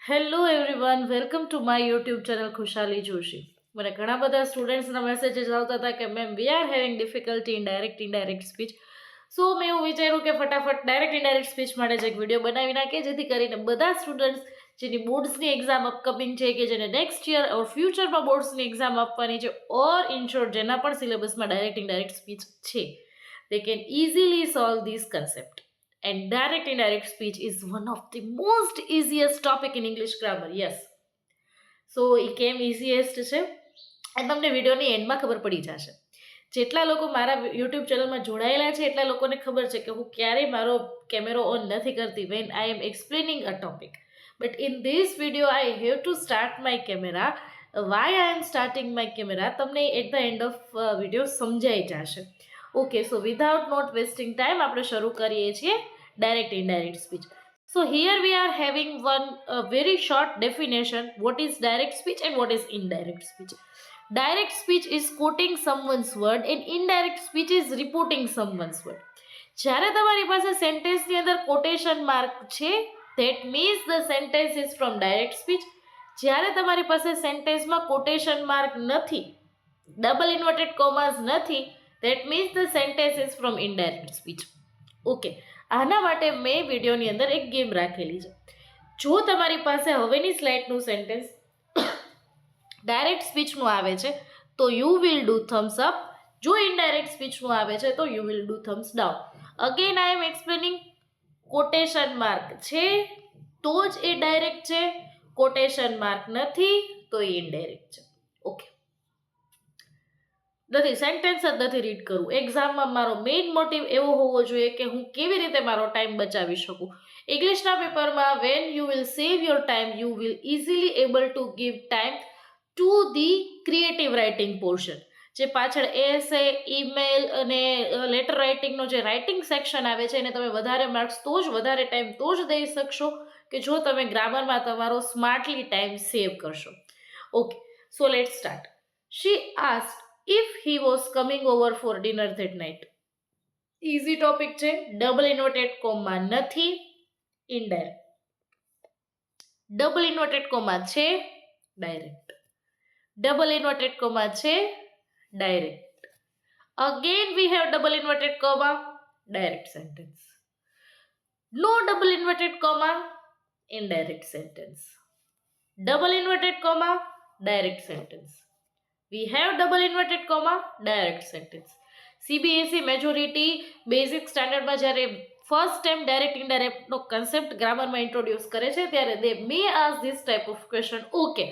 Hello everyone, welcome to my YouTube channel Khushali Joshi. મને ઘણા બધા સ્ટુડન્ટ્સના મેસેજીસ આવતા હતા કે ma'am we are having difficulty in indirect speech. So મેં એવું વિચાર્યું કે ફટાફટ ડાયરેક્ટ ઇનડાયરેક્ટ સ્પીચ માટે જ એક વિડીયો બનાવી નાખીએ, જેથી કરીને બધા સ્ટુડન્ટ્સ જેની બોર્ડ્સની એક્ઝામ અપકમિંગ છે, કે જેને નેક્સ્ટ યર ઓર ફ્યુચરમાં બોર્ડ્સની એક્ઝામ આપવાની છે, ઓર ઇન શોર્ટ જેના પણ સિલેબસમાં ડાયરેક્ટ સ્પીચ છે, they can easily solve this concept. And direct indirect speech is one of the most easiest topic in English grammar. Yes. So એ કેમ ઇઝીએસ્ટ છે એ તમને વિડીયોની એન્ડમાં ખબર પડી જશે. જેટલા લોકો મારા યુટ્યુબ ચેનલમાં જોડાયેલા છે એટલા લોકોને ખબર છે કે હું ક્યારેય મારો કેમેરો ઓન નથી કરતી when I am explaining a topic. But in this video I have to start my camera. Why I am starting my camera તમને at the end of video સમજાઈ જશે. Okay, so without not wasting time આપણે શરૂ કરીએ છીએ direct indirect speech. So here we are having one very short definition. What is direct speech and what is indirect speech? Direct speech is quoting someone's word and indirect speech is reporting someone's word. જ્યારે તમારી પાસે સેન્ટેન્સની અંદર quotation mark છે, that means the sentence is from direct speech. જ્યારે તમારી પાસે સેન્ટેન્સમાં quotation mark નથી, double inverted કોમાસ નથી, that means the sentence is from indirect speech. Okay, આના માટે મેં વિડીયોની અંદર એક ગેમ રાખેલી છે. જો તમારી પાસે હવેની સ્લાઇડનું સેન્ટેન્સ ડાયરેક્ટ સ્પીચનું આવે છે તો you will do thumbs up. જો ઇનડાયરેક્ટ સ્પીચનું આવે છે તો you will do thumbs down. Again I am explaining. Quotation mark છે તો જ એ ડાયરેક્ટ છે, કોટેશન માર્ક નથી તો એ ઇનડાયરેક્ટ છે. ઓકે, નથી સેન્ટેન્સ જ નથી રીડ કરવું. એક્ઝામમાં મારો મેઇન મોટિવ એવો હોવો જોઈએ કે હું કેવી રીતે મારો ટાઈમ બચાવી શકું. ઇંગ્લિશના પેપરમાં when you will save your time you will easily able to give time to the creative writing portion. જે પાછળ એસે, ઈમેલ અને લેટર રાઇટિંગનો જે રાઇટિંગ સેક્શન આવે છે એને તમે વધારે માર્ક્સ તો જ, વધારે ટાઈમ તો જ દઈ શકશો કે જો તમે ગ્રામરમાં તમારો સ્માર્ટલી ટાઈમ સેવ કરશો. Okay, so let start. She asked if he was coming over for dinner that night. Easy topic છે, ડબલ ઇન્વર્ટેડ કોમા નથી, ઇનડાયરેક્ટ. ડબલ ઇન્વર્ટેડ કોમા છે, ડાયરેક્ટ. ડબલ ઇન્વર્ટેડ કોમા છે, direct. Again we have double inverted comma, direct sentence. No double inverted comma, indirect sentence. Double inverted comma, direct sentence. We have double inverted comma, direct sentence. CBSE majority basic સ્ટાન્ડર્ડમાં જ્યારે first time direct ઇનડાયરેક્ટનો concept ગ્રામરમાં introduce કરે છે ત્યારે they may ask this type of question. Okay,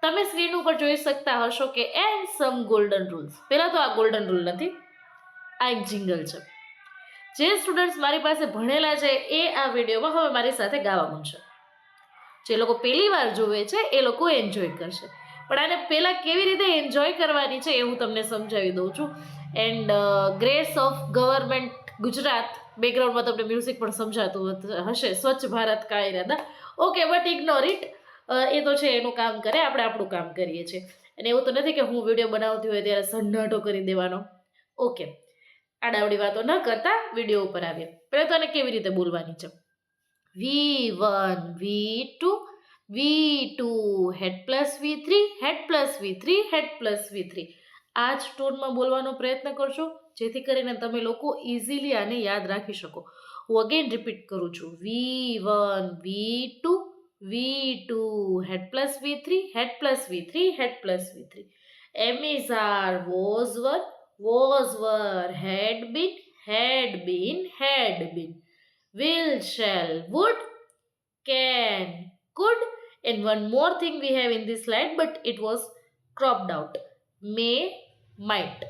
તમે screen ઉપર જોઈ શકતા હશો કે એન્ડ સમ ગોલ્ડન રૂલ્સ. પહેલાં તો આ ગોલ્ડન રૂલ નથી, આ એક જિંગલ છે. જે સ્ટુડન્ટ્સ મારી પાસે ભણેલા છે એ આ વિડીયોમાં હવે મારી સાથે ગાવા માંડશે. જે લોકો પહેલી વાર જોવે છે એ લોકો એન્જોય કરશે, પણ આને પહેલાં કેવી રીતે એન્જોય કરવાની છે એ હું તમને સમજાવી દઉં છું. And grace of government Gujarat બેકગ્રાઉન્ડમાં તમને મ્યુઝિક પણ સમજાતું હશે, સ્વચ્છ ભારત કા ઇરાદા. Okay, but ignore it. એ તો છે એનું કામ કરે, આપણે આપણું કામ કરીએ છીએ. અને એવું તો નથી કે હું વિડીયો બનાવતી હોય ત્યારે સન્નાટો કરી દેવાનો. ઓકે, આડાવડી વાતો ન કરતા વિડીયો ઉપર આવીએ. પહેલાં તો આને કેવી રીતે બોલવાની છે. V1 V2 V2 head plus V3 head plus V3 head plus V3. આ જ ટોનમાં બોલવાનો પ્રયત્ન કરશો જેથી કરીને તમે લોકો ઇઝીલી આને યાદ રાખી શકો. હું અગેન રિપીટ કરું છું. V1 V2 V2 head plus V3 head plus V3 head plus V3. M is are was were had been had been. Will, shall, would, can, could, and one more thing we have in this slide but it was cropped out. May, might.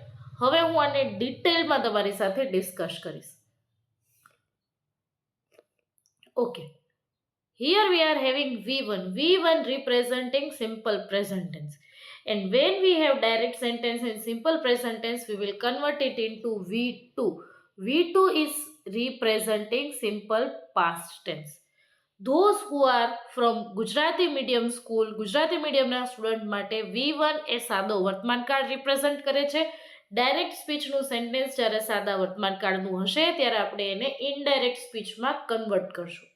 હવે હું આને ડિટેલમાં તમારી સાથે discuss કરીશ. Okay. Here we are having V1 representing simple present tense. And when we have direct sentence and simple present tense, we will convert it into V2. V2 is representing simple past tense. Those who are from Gujarati medium school, Gujarati મીડિયમના student માટે V1 એ સાદો વર્તમાન કાળ represent કરે છે. Direct સ્પીચનું sentence જ્યારે સાદા વર્તમાન કાળનું હશે ત્યારે આપણે એને ઇનડાયરેક્ટ સ્પીચમાં કન્વર્ટ કરશું.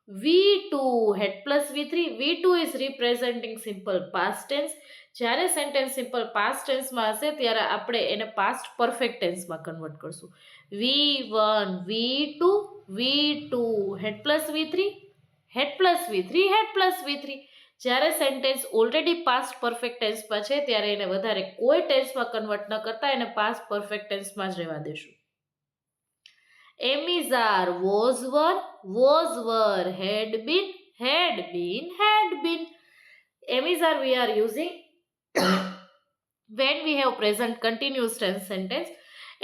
V2 had plus V3. V2 is representing simple past tense. જ્યારે સેન્ટેન્સ સિમ્પલ પાસ્ટ ટેન્સમાં હશે ત્યારે આપણે એને પાસ્ટ પરફેક્ટ ટેન્સમાં કન્વર્ટ કરશું. V1 V2 V2 had plus V3 had plus V3 had plus V3. જ્યારે સેન્ટેન્સ ઓલરેડી પાસ્ટ પરફેક્ટ ટેન્સમાં છે ત્યારે એને વધારે કોઈ ટેન્સમાં કન્વર્ટ ન કરતા એને પાસ્ટ પરફેક્ટ ટેન્સમાં જ રહેવા દેશું. Emmys are was were had been had been. Emmys are we are using when we have present continuous tense sentence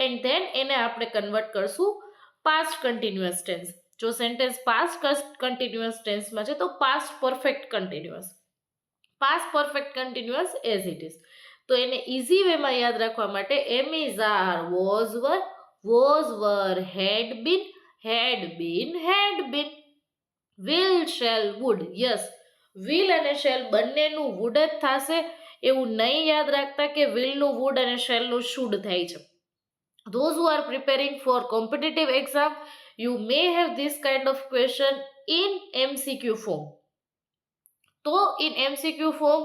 and then એને આપણે કન્વર્ટ કરશું past continuous tense. જો સેન્ટેન્સ પાસ્ટ કન્ટિન્યુઅસ ટેન્સમાં છે તો past perfect continuous as it is. તો એને easy વેમાં યાદ રાખવા માટે Emmys are was were had been will shall would. Yes, will અને shall બંનેનું would જ થશે એવું નહીં યાદ રાખતા કે willનું would અને shallનું should થાય છે. Those who are preparing for competitive exam, you may have this kind of question in MCQ form. તો in MCQ form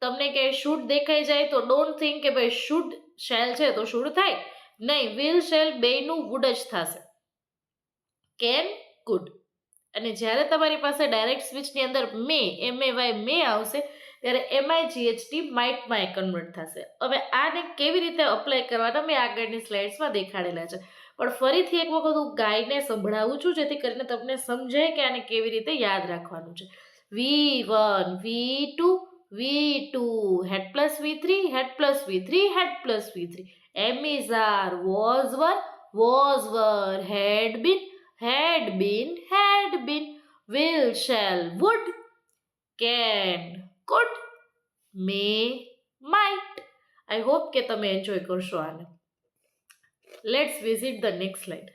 તમને કે should દેખાઈ જાય તો don't think કે ભાઈ should shall છે તો should થાય. નહીં, will shall બેયનું would જ થશે. can could. અને જ્યારે તમારી પાસે ડાયરેક્ટ સ્વિચની અંદર may may આવશે ત્યારે MIGHT માઇટમાં કન્વર્ટ થશે. હવે આને કેવી રીતે અપ્લાય કરવાના મેં આગળની સ્લાઇડ્સમાં દેખાડેલા છે, પણ ફરીથી એક વખત હું ગાઈને સંભળાવું છું જેથી કરીને તમને સમજાય કે આને કેવી રીતે યાદ રાખવાનું છે. V1 V2 had plus V3 had plus V3 had plus V3. Emmys are was were had been will shall would can could may might. I hope કે તમે એન્જોય કરશો આને. Let's visit the next line.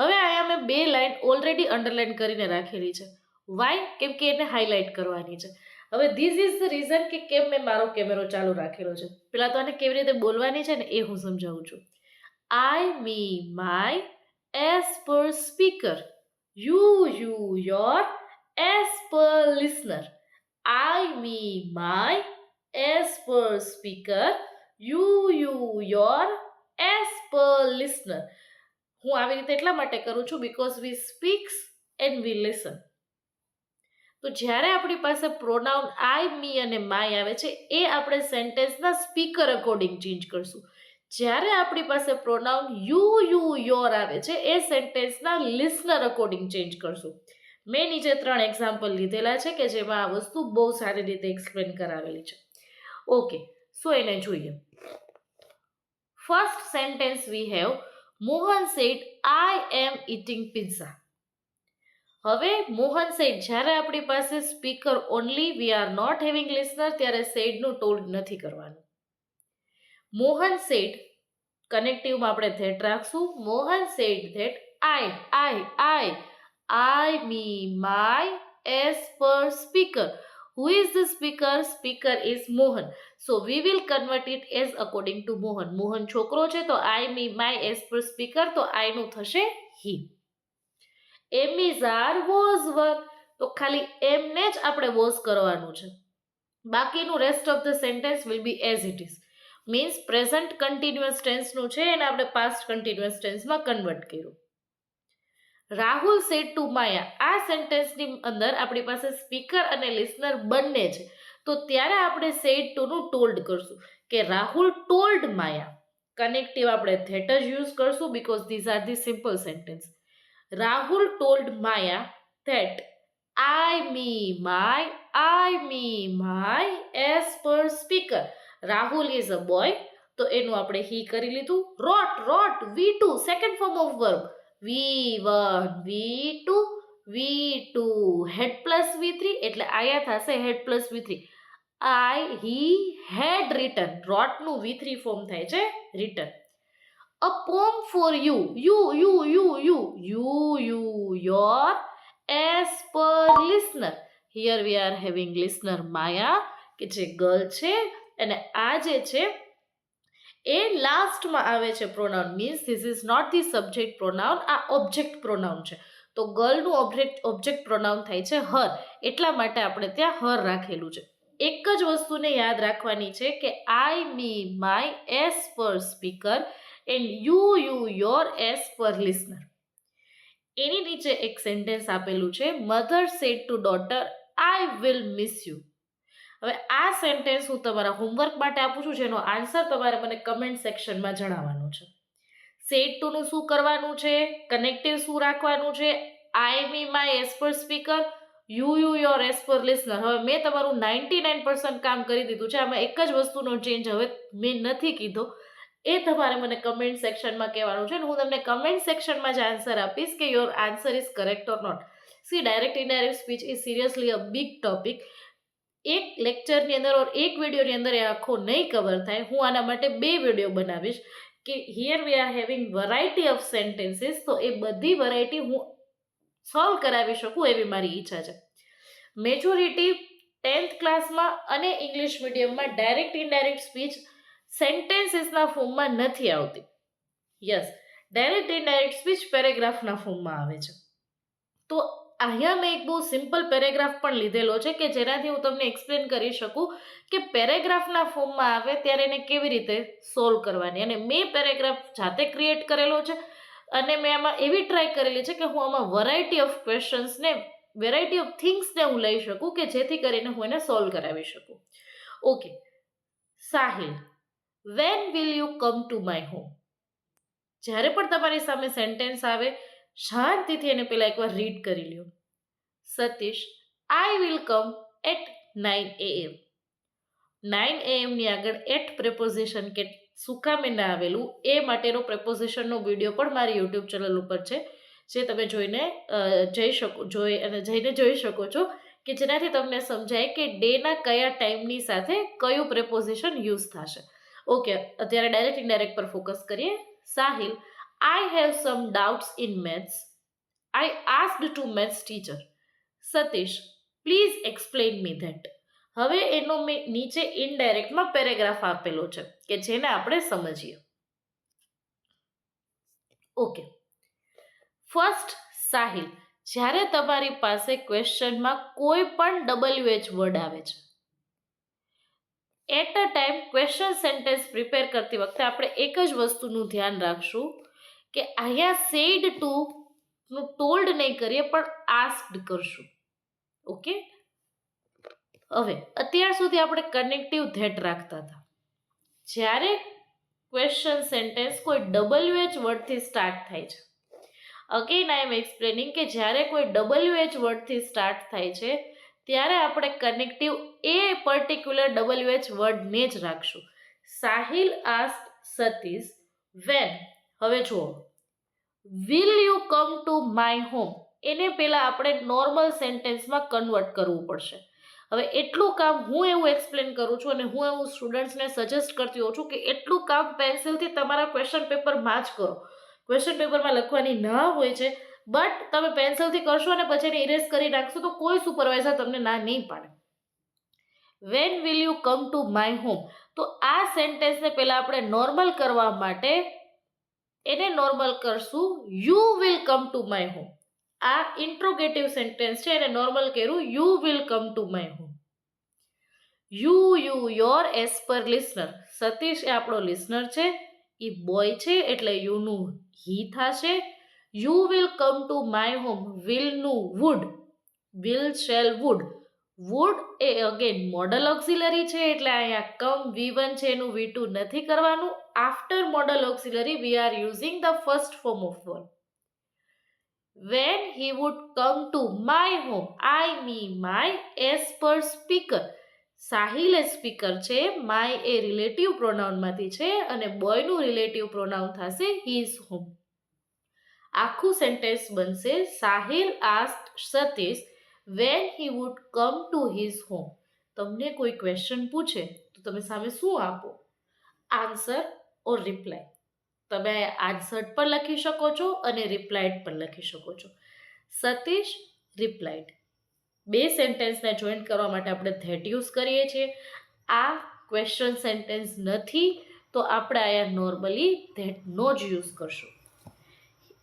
હવે અહીંયા મેં બે line already underline કરીને રાખેલી છે. વાય? કેમ કે એને હાઇલાઇટ કરવાની છે. હવે ધીસ ઇઝ ધ રીઝન કે કેમ મેં મારો કેમેરો ચાલુ રાખેલો છે. પેલા તો આને કેવી રીતે બોલવાની છે ને એ હું સમજાવું છું. I me my as per speaker, you your as per listener. I me my as per speaker, you your as per listener. હું આવી રીતે એટલા માટે કરું છું because we speaks and we listen. તો જ્યારે આપણી પાસે પ્રોનાઉન આઈ મી અને માય આવે છે એ આપણે સેન્ટેન્સના સ્પીકર અકોર્ડિંગ ચેન્જ કરશું. જ્યારે આપણી પાસે પ્રોનાઉન યુ યોર આવે છે એ સેન્ટેન્સના લિસનર અકોર્ડિંગ ચેન્જ કરશું. મેં નીચે 3 એક્ઝામ્પલ લીધેલા છે કે જેમાં આ વસ્તુ બહુ સારી રીતે એક્સપ્લેન કરાવેલી છે. ઓકે, સો એને જોઈએ. First sentence we have Mohan said I am eating pizza. હવે મોહન સેડ, જ્યારે આપણી પાસે speaker only we are not having listener ત્યારે સેડનું ટોલ્ડ નથી કરવાનું. મોહન સેડ કનેક્ટિવમાં આપણે ધેટ રાખશું. Mohan said that I me my as per speaker. Who is the speaker? Speaker is Mohan. So we will convert it as according to Mohan. Mohan છોકરો છે તો I me my as per speaker તો I નું થશે he. Emmys are was were તો ખાલી M ને જ આપણે was કરવાનું છે. બાકીનું rest of the sentence will be as it is. Means present continuous tense નું છે અને આપણે past continuous tense માં કન્વર્ટ કર્યું. રાહુલ સેડ ટુ માયા, આ સેન્ટેન્સની અંદર આપણી પાસે સ્પીકર અને લિસનર બંને છે તો ત્યારે આપણે સેડ ટુ નું ટોલ્ડ કરશું કે રાહુલ ટોલ્ડ માયા. કનેક્ટિવ આપણે ધેટ જ યુઝ કરશું because these are the simple sentence. Rahul told Maya that I me my as per speaker. Rahul is a boy તો એનું આપણે હી કરી લીધું. રોટ V2 second form of verb. V1 V2 head plus V3 એટલે આયા થશે head plus V3. he had written. wrote નું V3 form થાય છે written. A poem for you your as per listener. Here we are having listener Maya કે જે girl છે અને આ જે છે એ લાસ્ટમાં આવે છે pronoun. Means this is not the subject pronoun, આ ઓબ્જેક્ટ પ્રોનાઉન છે તો ગર્લનું ઓબ્જેક્ટ પ્રોનાઉન થાય છે હર, એટલા માટે આપણે ત્યાં હર રાખેલું છે. એક જ વસ્તુને યાદ રાખવાની છે કે I, me, my as per speaker and you your as per listener. એની નીચે એક સેન્ટેન્સ આપેલું છે, mother said to daughter I will miss you. હવે આ સેન્ટેન્સ હું તમારા હોમવર્ક માટે આપું છું, જેનો આન્સર તમારે મને કમેન્ટ સેક્શનમાં જણાવવાનો છે. સેડ ટુનું શું કરવાનું છે, કનેક્ટિવ શું રાખવાનું છે, I, me, my as per speaker, you your as per listener. હવે મેં તમારું 99% કામ કરી દીધું છે. આમાં એક જ વસ્તુનો ચેન્જ હવે મેં નથી કીધો, એ તમારે મને કમેન્ટ સેક્શનમાં કહેવાનું છે. અને હું તમને કમેન્ટ સેક્શનમાં જ આન્સર આપીશ કે your answer is correct or not. See, direct indirect speech is seriously a big topic. એક લેક્ચરની અંદર ઓર એક વિડીયોની અંદર એ આખો નહીં કવર થાય. હું આના માટે 2 વિડીયો બનાવીશ કે here we are having variety of sentences, તો એ બધી વેરાયટી હું સોલ્વ કરાવી શકું એવી મારી ઈચ્છા છે. મેજોરિટી 10th ક્લાસમાં અને ઇંગ્લિશ મીડિયમમાં ડાયરેક્ટ ઇનડાયરેક્ટ સ્પીચ સેન્ટેન્સીસના ફોર્મમાં નથી આવતી. યસ, ડાયરેક્ટ ઇનડાયરેક્ટ સ્પીચ પેરેગ્રાફના ફોર્મમાં આવે છે. તો અહીંયા મેં એક બહુ સિમ્પલ પેરેગ્રાફ પણ લીધેલો છે કે જેનાથી હું તમને એક્સપ્લેન કરી શકું કે પેરેગ્રાફના ફોર્મમાં આવે ત્યારે એને કેવી રીતે સોલ્વ કરવાની. અને મેં પેરેગ્રાફ જાતે ક્રિએટ કરેલો છે અને મેં આમાં એવી ટ્રાય કરેલી છે કે હું આમાં વેરાયટી ઓફ ક્વેશ્ચન્સને, વેરાયટી ઓફ થિંગ્સને હું લઈ શકું કે જેથી કરીને હું એને સોલ્વ કરાવી શકું. Okay, Sahil, when will you come to my home? જ્યારે પણ તમારી સામે સેન્ટેન્સ આવે, શાંતિથી એને પહેલાં એકવાર રીડ કરી લ્યો. Satish, I will come at 9 AM. 9 AM ની આગળ એટ પ્રેપોઝિશન કે શું કામ એને આવેલું એ માટેનો પ્રેપોઝિશનનો વિડીયો પણ મારી યુટ્યુબ ચેનલ ઉપર છે, જે તમે જઈને જોઈ શકો છો કે જેનાથી તમને સમજાય કે ડેના કયા ટાઈમની સાથે કયું પ્રેપોઝિશન યુઝ થશે. ઓકે, અત્યારે ડાયરેક્ટ ઇનડાયરેક્ટ પર ફોકસ કરીએ. Sahil, I have some doubts in maths. I asked to maths teacher. Satish, please explain me that. હવે એનો મેં નીચે ઇનડાયરેક્ટમાં પેરેગ્રાફ આપેલો છે કે જેને આપણે સમજીએ. ઓકે, ફર્સ્ટ, સાહિલ, જ્યારે તમારી પાસે ક્વેશ્ચનમાં કોઈ પણ WH વર્ડ આવે છે, at a time question sentence prepare કરતી વખતે આપણે એક જ વસ્તુનું ધ્યાન રાખશું કે અહીંયા સેડ ટુ નું ટોલ્ડ નહીં કરીએ પણ આસ્ક્ડ કરશું. ઓકે, હવે અત્યાર સુધી આપણે કનેક્ટિવ ધેટ રાખતા હતા. જ્યારે ક્વેશ્ચન સેન્ટેન્સ કોઈ WH વર્ડથી સ્ટાર્ટ થાય છે, અગેન આઈ એમ એક્સપ્લેનિંગ કે જ્યારે કોઈ WH વર્ડથી સ્ટાર્ટ થાય છે ત્યારે આપણે કનેક્ટિવ એ પર્ટિક્યુલર WH વર્ડને જ રાખશું. Sahil asked Satish when. હવે જુઓ, will you come to my home, એને પહેલાં આપણે નોર્મલ સેન્ટેન્સમાં કન્વર્ટ કરવું પડશે. હવે એટલું કામ હું એવું એક્સપ્લેન કરું છું અને હું એવું સ્ટુડન્ટ્સને સજેસ્ટ કરતી હોઉં છું કે એટલું કામ પેન્સિલથી તમારા ક્વેશ્ચન પેપરમાં જ કરો. ક્વેશ્ચન પેપરમાં લખવાની ના હોય છે, બટ તમે પેન્સિલથી કરશો અને પછી એને ઇરેઝ કરી નાખશો તો કોઈ સુપરવાઇઝર તમને ના નહીં પાડે. When will you come to my home, તો આ સેન્ટેન્સને પહેલાં આપણે નોર્મલ કરવા માટે એને નોર્મલ કરશું, you will come to my home. આ ઇન્ટ્રોગેટિવ સેન્ટેન્સ છે, એને નોર્મલ કર્યું, you will come to my home. You your as per listener. Satish એ આપણો લિસનર છે, એ બોય છે એટલે યુનું હી થશે. You will come to my home, વિલનું would, will shall would. Would એ અગેન મોડલ ઓક્સિલરી છે એટલે અહીંયા કમ V1 છે એનું V2 નથી કરવાનું. After model auxiliary we are using the first form of verb. When he would come to my home, I, me, my as per speaker. Sahil A speaker છે, my A relative પ્રોનાઉનમાંથી છે અને બોયનું relative pronoun થશે his home. આખું sentence બનશે, Sahil asked Satish when he would come to his home. તમને કોઈ question પૂછે તો તમે સામે શું આપો? આન્સર ઓર રિપ્લાય. તમે આન્સર્ડ પણ લખી શકો છો અને રિપ્લાઇડ પણ લખી શકો છો. સતીશ રિપ્લાઇડ. 2 સેન્ટેન્સને જોઈન્ટ કરવા માટે આપણે ધેટ યુઝ કરીએ છીએ. આ ક્વેશ્ચન સેન્ટેન્સ નથી તો આપણે અહીંયા નોર્મલી ધેટનો જ યુઝ કરશું.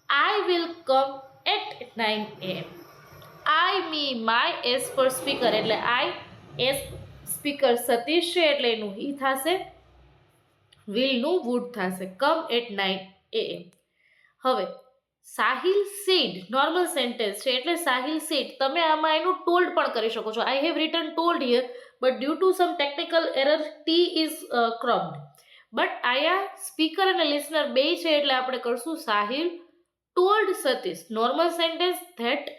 I will come at 9 a.m. I, me, my as per speaker એટલે I as સ્પીકર સતીશ છે એટલે એનું he થશે, will નું would થશે. Come at 9 a.m. હવે સાહિલ સેડ નોર્મલ સેન્ટેન્સ છે એટલે સાહિલ સેડ તમે આમાં એનું ટોલ્ડ પણ કરી શકો છો. I have written told here but due to some technical error it is cropped. But આયા સ્પીકર અને લિસનર બે છે એટલે આપણે કરશું Sahil told Satish. Normal sentence that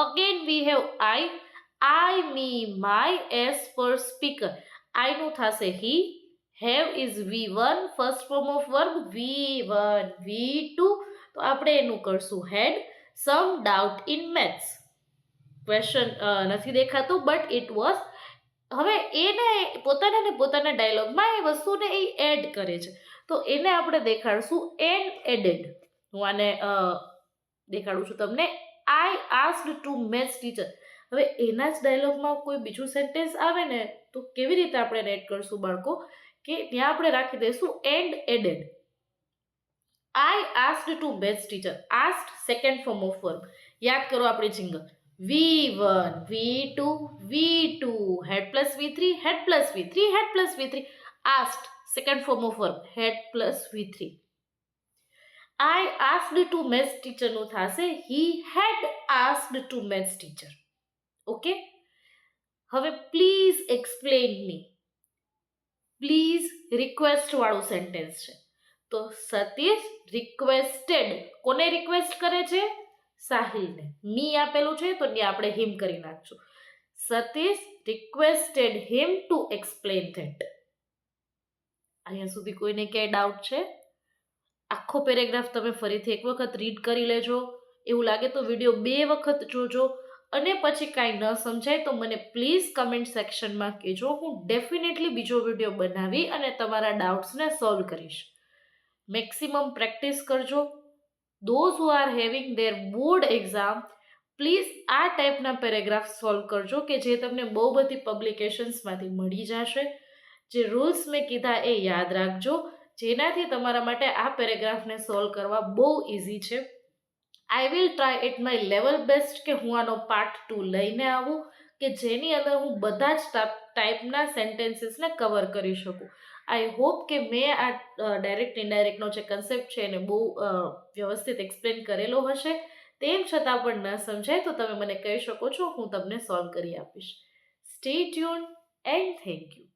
again we have I me my as per speaker. I નું થશે he, have is V1 first form of verb V1 V2 તો આપણે એનું કરશું had. Some doubt in maths question નથી દેખાતું બટ ઇટ વોઝ. હવે એને પોતાના ડાયલોગમાં એ વસ્તુને એ એડ કરે છે તો એને આપણે દેખાડશું એન્ડ એડેડ. હું આને દેખાડું છું તમને. આઈ આસ્ક્ડ ટુ મેથ્સ ટીચર. હવે એના જ ડાયલોગમાં કોઈ બીજું સેન્ટેન્સ આવે ને તો કેવી રીતે આપણે એડ કરશું બાળકો કે ત્યાં આપણે રાખી દઈશું and added. I asked to maths teacher. Asked second form of verb. યાદ કરો આપણી jingle V1 V2 V2 head plus V3 head plus V3 head plus V3. asked second form of verb head plus V3. I asked to maths teacher નું થશે he had asked to maths teacher. Okay, હવે please explain me. Please request વાળું sentence છે તો Satish requested. કોને request કરે છે? સાહિલને. મી આપેલું છે તો ત્યાં આપણે હિમ કરી નાખશું. Satish requested him to explain that. અહીંયા સુધી કોઈને ક્યાંય ડાઉટ છે? આખો પેરેગ્રાફ તમે ફરીથી એક વખત રીડ કરી લેજો. એવું લાગે તો વિડીયો 2 વખત જોજો અને પછી કાંઈ ન સમજાય તો મને પ્લીઝ કમેન્ટ સેક્શનમાં કહેજો. હું ડેફિનેટલી બીજો વિડીયો બનાવી અને તમારા ડાઉટ્સને સોલ્વ કરીશ. મેક્સિમમ પ્રેક્ટિસ કરજો. Those who are having their board exam, please આ ટાઈપના પેરેગ્રાફ સોલ્વ કરજો કે જે તમને બહુ બધી પબ્લિકેશન્સમાંથી મળી જશે. જે રૂલ્સ મેં કીધા એ યાદ રાખજો જેનાથી તમારા માટે આ પેરેગ્રાફને સોલ્વ કરવા બહુ ઇઝી છે. I will try at my level best કે હું આનો પાર્ટ 2 લઈને આવું કે જેની અંદર હું બધા જ ટાઈપના સેન્ટેન્સીસને કવર કરી શકું. આઈ હોપ કે મેં આ ડાયરેક્ટ ઇનડાયરેક્ટનો જે કન્સેપ્ટ છે એને બહુ વ્યવસ્થિત એક્સપ્લેન કરેલો હશે. તેમ છતાં પણ ન સમજાય તો તમે મને કહી શકો છો, હું તમને સોલ્વ કરી આપીશ. Stay tune and thank you.